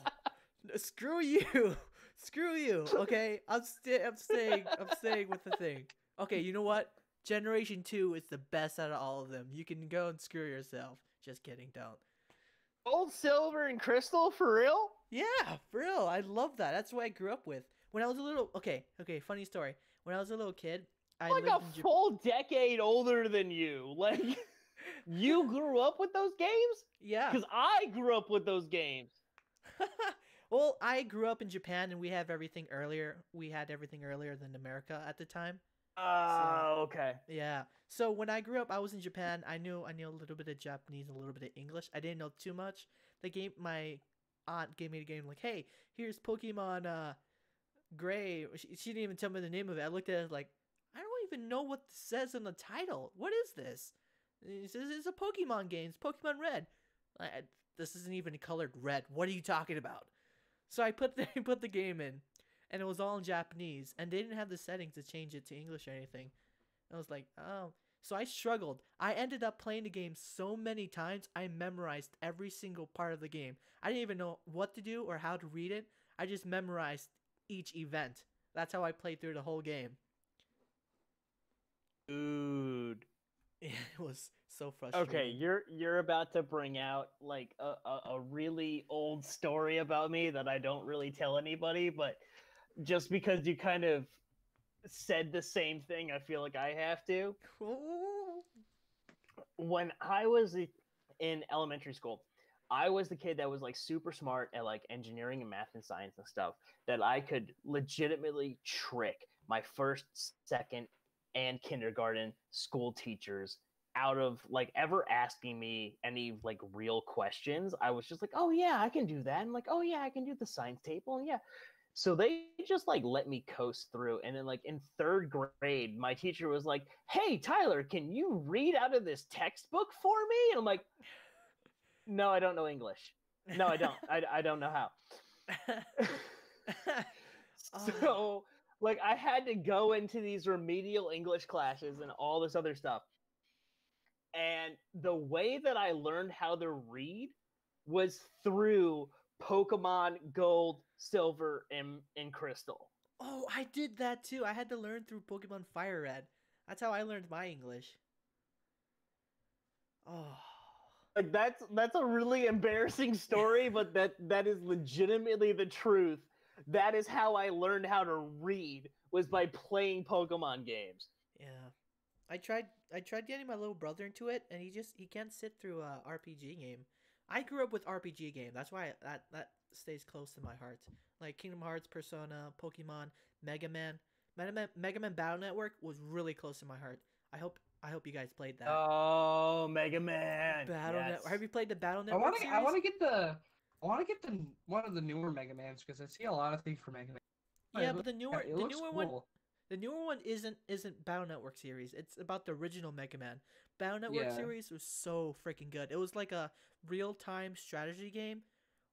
Screw you. Screw you. Okay, I'm staying with the thing. Okay, you know what? Generation 2 is the best out of all of them. You can go and screw yourself. Just kidding, don't. Gold, silver, and crystal for real? Yeah, for real. I love that. That's what I grew up with. When I was a little okay, funny story. When I was a little kid, I Like lived a in Japan. full decade older than you. Like, you grew up with those games? Yeah. Because I grew up with those games. Well, I grew up in Japan, and we have everything earlier. We had everything earlier than America at the time. Oh, okay. Yeah. So when I grew up, I was in Japan. I knew a little bit of Japanese, a little bit of English. I didn't know too much. My aunt gave me the game like, "Hey, here's Pokemon Gray." She didn't even tell me the name of it. I looked at it like, I don't even know what this says in the title. What is this? It says it's a Pokemon game. It's Pokemon Red. This isn't even colored red. What are you talking about? So I put the game in, and it was all in Japanese, and they didn't have the settings to change it to English or anything. I was like, oh. So I struggled. I ended up playing the game so many times, I memorized every single part of the game. I didn't even know what to do or how to read it. I just memorized each event. That's how I played through the whole game. Dude. It was so frustrating. Okay, you're about to bring out like a really old story about me that I don't really tell anybody, but just because you kind of said the same thing, I feel like I have to. When I was in elementary school, I was the kid that was like super smart at like engineering and math and science and stuff, that I could legitimately trick my first, second, and kindergarten school teachers out of like ever asking me any like real questions. I was just like, oh yeah, I can do that. And like, oh yeah, I can do the science table. And yeah. So they just like let me coast through. And then like in third grade, my teacher was like, hey, Tyler, can you read out of this textbook for me? And I'm like, no, I don't know English. No, I don't. I don't know how. So like I had to go into these remedial English classes and all this other stuff. And the way that I learned how to read was through Pokemon Gold, Silver, and Crystal. Oh, I did that too. I had to learn through Pokemon Fire Red. That's how I learned my English. Oh. Like that's a really embarrassing story, but that is legitimately the truth. That is how I learned how to read, was by playing Pokemon games. Yeah. I tried getting my little brother into it, and he can't sit through a RPG game. I grew up with RPG game. That's why that stays close to my heart. Like Kingdom Hearts, Persona, Pokemon, Mega Man. Mega Man Battle Network was really close to my heart. I hope you guys played that. Oh, Mega Man. Battle yes. Network. Have you played the Battle Network series? I want to get the one of the newer Mega Mans, because I see a lot of things for Mega Man. Yeah, but the newer one. Cool. The newer one isn't Battle Network series. It's about the original Mega Man. Battle Network series was so freaking good. It was like a real-time strategy game.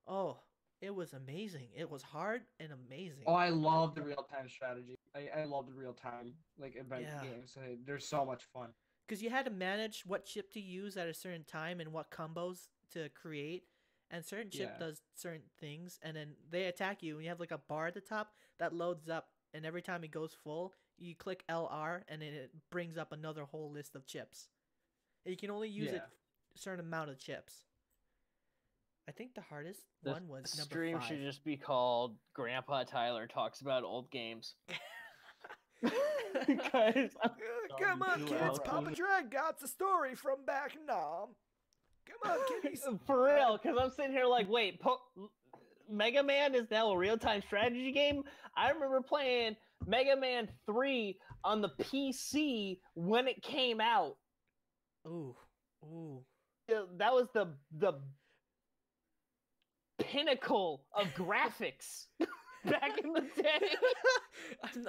Oh, it was amazing. It was hard and amazing. Oh, I love the real-time strategy. I love the real-time event games. They're so much fun. Because you had to manage what chip to use at a certain time and what combos to create. And certain chip does certain things, and then they attack you, and you have like a bar at the top that loads up. And every time it goes full, you click LR, and then it brings up another whole list of chips. And you can only use it a certain amount of chips. I think the hardest one was number 5. Stream should just be called Grandpa Tyler Talks About Old Games. Guys, come on, kids! Papa Drag got the story from back now. Come on, kiddies! For real, because I'm sitting here like, wait, Mega Man is now a real-time strategy game? I remember playing Mega Man 3 on the PC when it came out. Ooh. That was the pinnacle of graphics back in the day.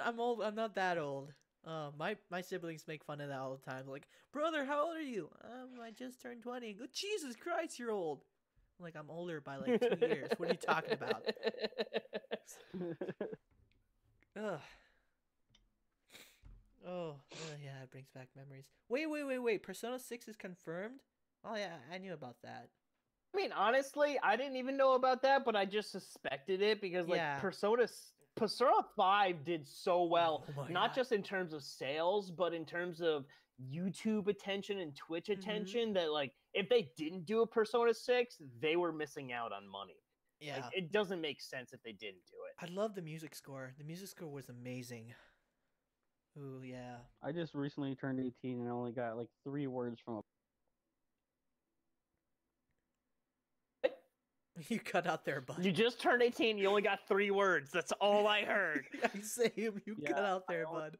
I'm old. I'm not that old. My siblings make fun of that all the time. Like, brother, how old are you? I just turned 20. Go, Jesus Christ, you're old. Like, I'm older by like 2 years. What are you talking about? Ugh. Oh, yeah, it brings back memories. Wait. Persona 6 is confirmed? Oh, yeah, I knew about that. I mean, honestly, I didn't even know about that, but I just suspected it because, like, Persona 5 did so well. Not just in terms of sales, but in terms of YouTube attention and Twitch Mhm. attention that like if they didn't do a Persona 6, they were missing out on money. Yeah. Like, it doesn't make sense if they didn't do it. I love the music score. The music score was amazing. Ooh, yeah. I just recently turned 18 and I only got like 3 words from a. You cut out there, bud. You just turned 18, you only got 3 words. That's all I heard. I say him. You Yeah, cut out there, I only- bud.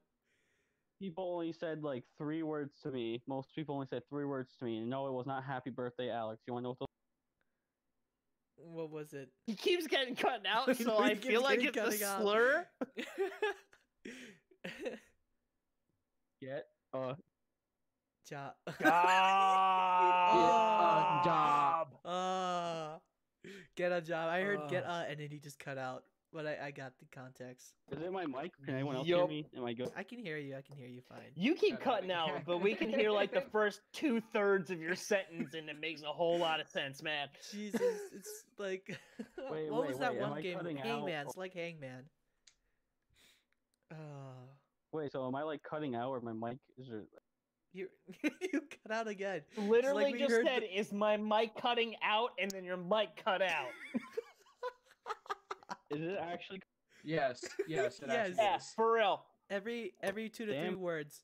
People only said like 3 words to me. Most people only said 3 words to me. And no, it was not "Happy Birthday, Alex." You want to know what those? What was it? He keeps getting cut out, He so I keeps feel like getting it's a cutting out. slur. Get Job. Job. Get a job. I heard get Uh. and then he just cut out. But I got the context. Is it my mic? Can anyone else hear Yup. me? Am I good? I can hear you. I can hear you fine. You keep Cut out. cutting out, but we can hear like the first 2/3 of your sentence, and it makes a whole lot of sense, man. Jesus, it's like Wait, what was that wait, am one I game? cutting out Hangman. or- It's like Hangman. Wait, so am I like cutting out or my mic is there? You you cut out again. Literally we just heard said, "Is my mic cutting out?" And then your mic cut out. Is it actually? Yes, it Yes. actually Yeah, is. for real. every 2 to 3 Damn. words.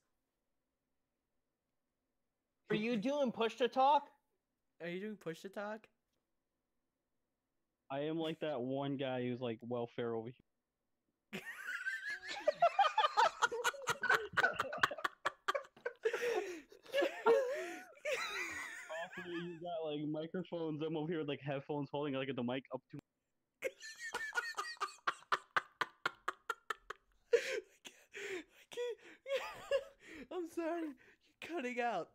Are you doing push to talk? Are you doing push to talk? I am like that one guy who's like welfare over here. Also, you got like microphones. I'm over here with like headphones, holding like the mic up to. I can't. I'm sorry. You're cutting out.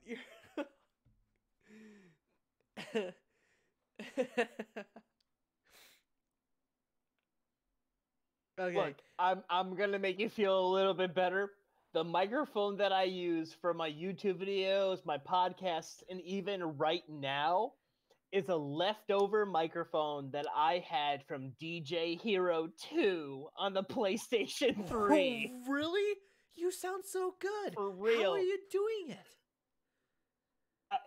Okay. Look, I'm gonna make you feel a little bit better. The microphone that I use for my YouTube videos, my podcasts, and even right now is a leftover microphone that I had from DJ Hero 2 on the PlayStation 3. Oh, really? You sound so good. For How real. are you doing it?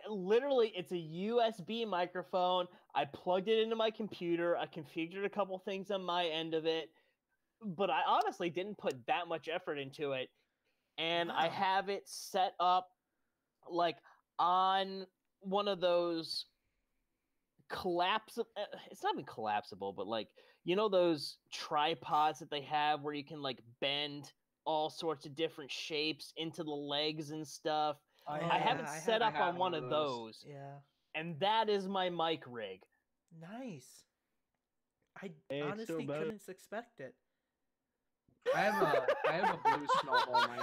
Literally, it's a USB microphone. I plugged it into my computer. I configured a couple things on my end of it, but I honestly didn't put that much effort into it. And I Wow. have it set up like on one of those collapsible. It's not even collapsible, but like, you know, those tripods that they have where you can like bend all sorts of different shapes into the legs and stuff. I have it Yeah, I set have- up on one of those, Yeah. and that is my mic rig. Nice. I Hey, it's honestly still better. couldn't expect it. I have a blue snowball mic.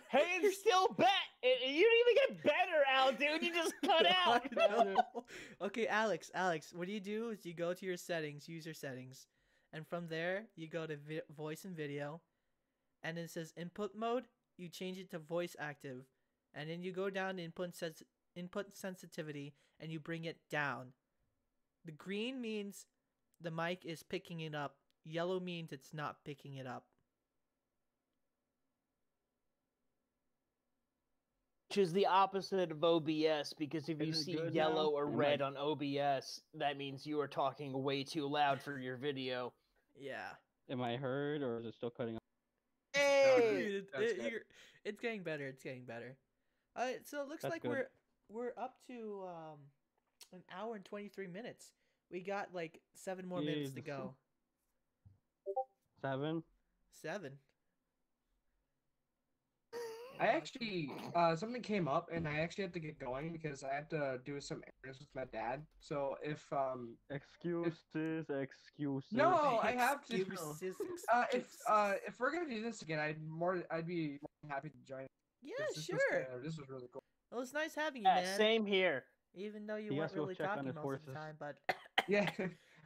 Hey, it's still bet. You didn't even get better, Al, dude. You just cut out. I know. Okay, Alex, what do? Is you go to your settings, user settings, and from there you go to voice and video, and it says input mode. You change it to voice active, and then you go down to input sensitivity, and you bring it down. The green means the mic is picking it up. Yellow means it's not picking it up. Which is the opposite of OBS, because if you Is it see good yellow now? or Am red I- on OBS, that means you are talking way too loud for your video. Yeah. Am I heard or is it still cutting off? Hey! That's good. It's getting better. It's getting better. So it looks That's like good. we're up to an hour and 23 minutes. We got like 7 more minutes to Jesus. go. 7? 7. I actually something came up and I actually have to get going because I have to do some errands with my dad. So if Excuses. No, I have to. Excuses, if excuses. if we're gonna do this again, I'd be more than happy to join. Yeah, 'cause this sure. this was really cool. Well, it's nice having you, Yeah, man. same here. Even though you He weren't has to go really check on talking his most of the horses. time, but Yeah.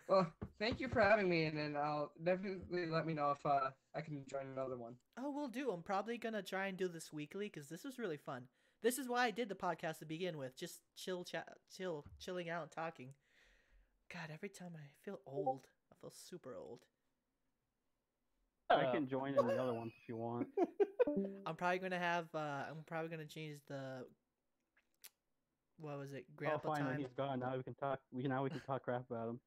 Well, thank you for having me, and then I'll definitely let me know if I can join another one. oh, we'll do. I'm probably gonna try and do this weekly because this was really fun. This is why I did the podcast to begin with. Just chilling out and talking. God, every time I feel old. I feel super old. I can join in the other ones if you want. I'm probably gonna have. I'm probably gonna change the. What was it? Grandpa finally time. he's gone. Now we can talk. Now we can talk crap about him.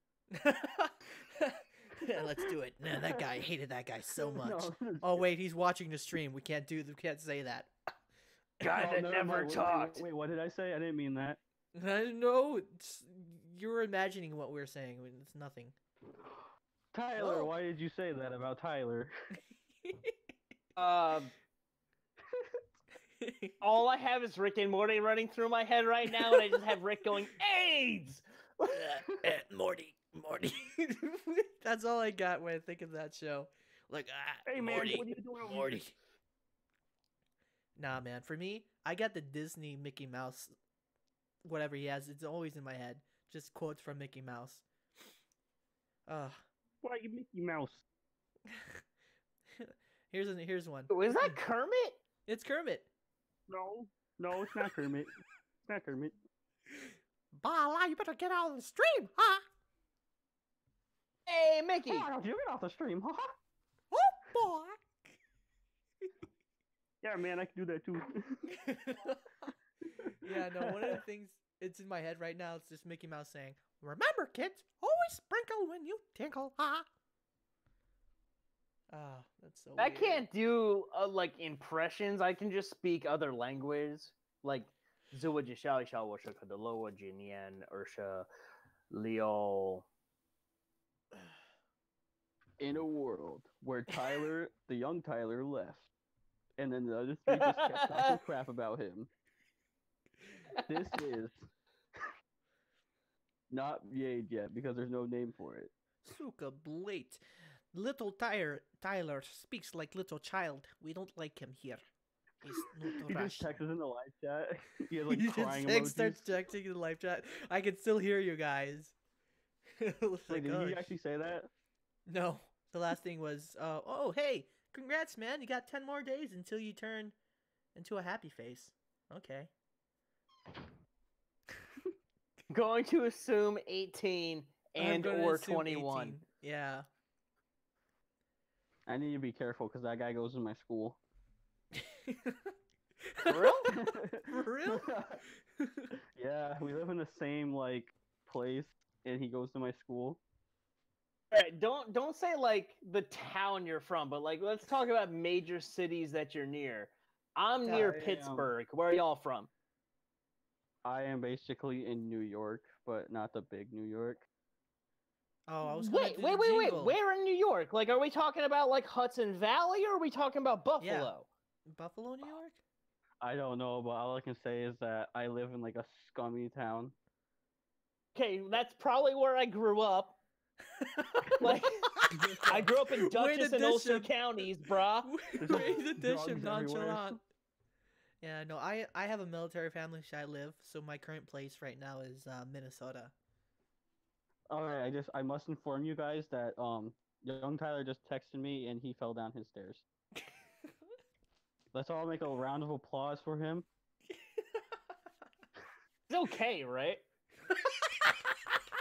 Yeah, let's do it. Man, that guy, I hated that guy so much. No. Oh wait, he's watching the stream. We can't say that. Guy Oh, that never never mind. talked. Wait, what did I say? I didn't mean that. No, you're imagining what we're saying. It's nothing. Tyler, Oh. why did you say that about Tyler? All I have is Rick and Morty running through my head right now, and I just have Rick going, AIDS! Morty. That's all I got when I think of that show. Like, Hey man, Morty. what are you doing? over Morty. Nah, man. For me, I got the Disney Mickey Mouse, whatever he has. It's always in my head. Just quotes from Mickey Mouse. Why you Mickey Mouse? Here's one. Is that Kermit? It's Kermit. No, it's not Kermit. It's not Kermit. Bala, you better get out of the stream, huh? Hey, Mickey! Oh, you get off the stream, huh? Oh boy. Yeah, man, I can do that too. Yeah, no. One of the things it's in my head right now. It's just Mickey Mouse saying, "Remember, kids, always sprinkle when you tinkle, huh?" Ah, that's so. I weird. can't do like impressions. I can just speak other languages, like Zuwa Jishao Shao Washa Kadaloa Jinyan Ursha Leo. In a world where Tyler, the young Tyler, left, and then the other three just kept talking crap about him. This is not made yet because there's no name for it. Suka Blate. Little Tyler speaks like little child. We don't like him here. He's He not just Russian. texts us in the live chat. He has like He crying just emojis. starts texting in the live chat. I can still hear you guys. It's Wait, like, did oh, he actually say that? No. The last thing was, oh, hey, congrats, man. You got 10 more days until you turn into a happy face. Okay. Going to assume 18 I'm and gonna or assume 21. 18. Yeah. I need to be careful because that guy goes to my school. For real? For real? Yeah, we live in the same like place, and he goes to my school. Alright, don't say like the town you're from, but like let's talk about major cities that you're near. I'm near I am- Pittsburgh. Where are y'all from? I am basically in New York, but not the big New York. Oh, I was gonna Wait. do the jingle. Where in New York? Like, are we talking about like Hudson Valley, or are we talking about Buffalo? Buffalo, New York? I don't know, but all I can say is that I live in like a scummy town. Okay, that's probably where I grew up. Like, I grew up in Way to Dutchess and dish Ulster him. counties, brah. Way to dish drugs him everywhere. nonchalant. Yeah, no, I have a military family which I live, so my current place right now is Minnesota. Alright, I must inform you guys that young Tyler just texted me and he fell down his stairs. Let's all make a round of applause for him. It's okay, right?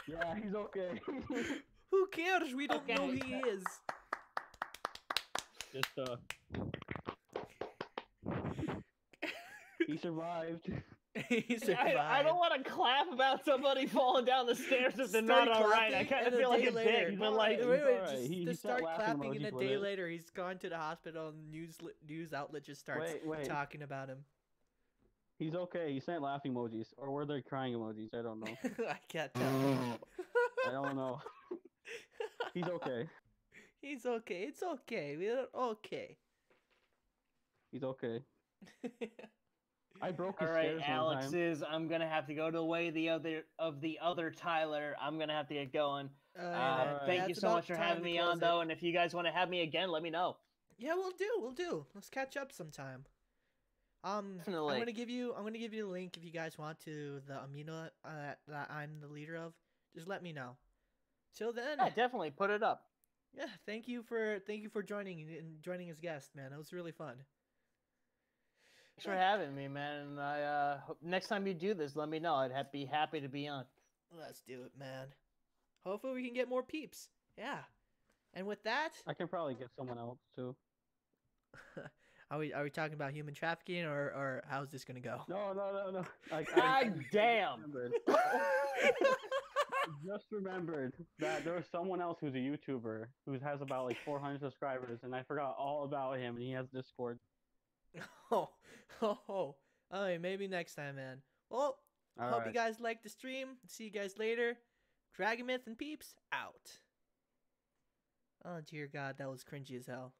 Yeah, he's okay. Who cares? We don't know who Okay. he is. Just he survived. He survived. I don't want to clap about somebody falling down the stairs if they're Start not all right. I clapping, kind of and a feel like day a later- dick, but like, Wait, He's alright. just, He just sent start laughing clapping, and a emojis with day it. later he's gone to the hospital, and news outlet just starts Wait. talking about him. He's okay. He sent laughing emojis, or were they crying emojis? I don't know. I can't tell. I don't know. He's okay. He's okay. It's okay. We're okay. He's okay. I broke all his right, stairs one Alex time. is. I'm gonna have to go the way of the other Tyler. I'm gonna have to get going. Thank you so much for having me on, though. And if you guys want to have me again, let me know. Yeah, we'll do. Let's catch up sometime. Definitely. I'm gonna give you the link if you guys want to the amino that I'm the leader of. Just let me know. Till then, Yeah, definitely put it up. yeah. Thank you for joining as guest, man. It was really fun. Thanks for having me, man. And I next time you do this, let me know. I'd be happy to be on. Let's do it, man. Hopefully we can get more peeps. Yeah. And with that, I can probably get someone else too. are we talking about human trafficking or how's this gonna go? No. God damn. Just remembered that there was someone else who's a YouTuber who has about like 400 subscribers, and I forgot all about him, and he has Discord. Oh, maybe next time, man. Well, hope you guys liked the stream. See you guys later. Dragon Myth and Peeps out. Oh dear God, that was cringy as hell.